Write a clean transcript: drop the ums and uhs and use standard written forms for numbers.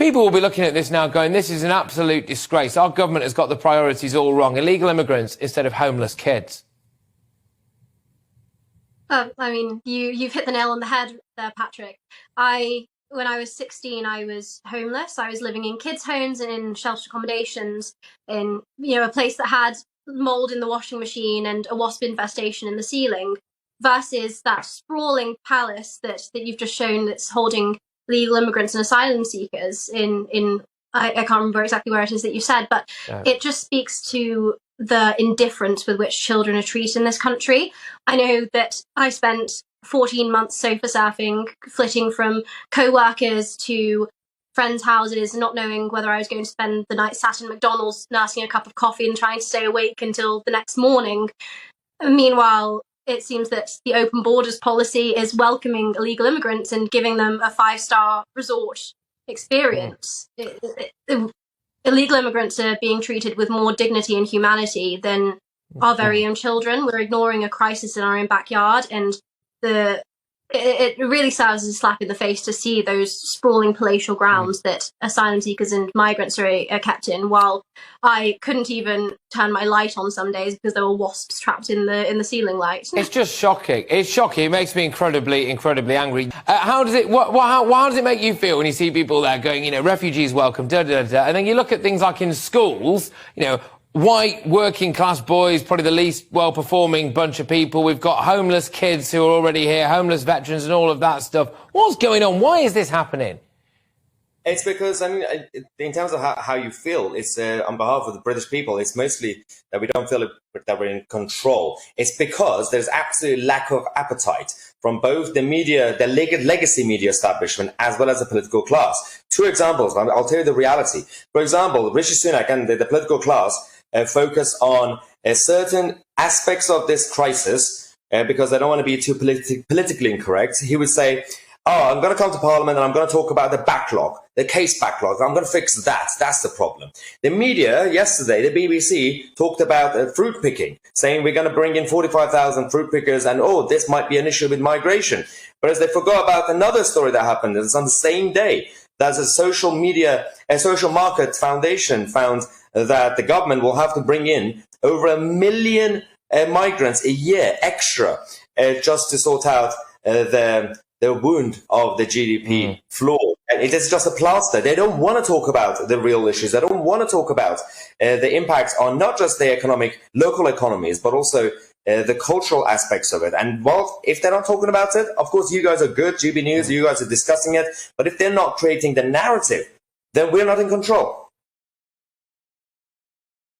People will be looking at this now going, this is an absolute disgrace. Our government has got the priorities all wrong. Illegal immigrants instead of homeless kids. I mean, you've hit the nail on the head there, Patrick. When I was 16, I was homeless. I was living in kids' homes and in sheltered accommodations in, a place that had mold in the washing machine and a wasp infestation in the ceiling, versus that sprawling palace that you've just shown that's holding legal immigrants and asylum seekers in I can't remember exactly where it is that you said, but it just speaks to the indifference with which children are treated in this country. I know that I spent 14 months sofa surfing, flitting from co-workers to friends' houses, not knowing whether I was going to spend the night sat in McDonald's nursing a cup of coffee and trying to stay awake until the next morning. Meanwhile, it seems that the open borders policy is welcoming illegal immigrants and giving them a 5-star resort experience. Illegal immigrants are being treated with more dignity and humanity than our very own children. We're ignoring a crisis in our own backyard, and it really serves as a slap in the face to see those sprawling palatial grounds that asylum seekers and migrants are kept in, while I couldn't even turn my light on some days because there were wasps trapped in the ceiling light. It's just shocking. It's shocking. It makes me incredibly angry. How does it make you feel when you see people there going, refugees welcome, and then you look at things like in schools, white working class boys, probably the least well-performing bunch of people. We've got homeless kids who are already here, homeless veterans and all of that stuff. What's going on? Why is this happening? It's because, in terms of how you feel, it's on behalf of the British people, it's mostly that we don't feel that we're in control. It's because there's absolute lack of appetite from both the media, the legacy media establishment, as well as the political class. 2 examples, I'll tell you the reality. For example, Rishi Sunak and the political class focus on certain aspects of this crisis because they don't want to be too politically incorrect. He would say, I'm going to come to Parliament and I'm going to talk about the backlog, the case backlog. I'm going to fix that. That's the problem. The media yesterday, the BBC, talked about fruit picking, saying we're going to bring in 45,000 fruit pickers and, this might be an issue with migration. Whereas they forgot about another story that happened. It's on the same day. There's a social market foundation found that the government will have to bring in over 1 million migrants a year extra just to sort out the wound of the GDP floor. And it is just a plaster. They don't want to talk about the real issues. They don't want to talk about the impact on not just the local economies, but also the cultural aspects of it. And if they're not talking about it, of course, you guys are good, GB News, you guys are discussing it. But if they're not creating the narrative, then we're not in control.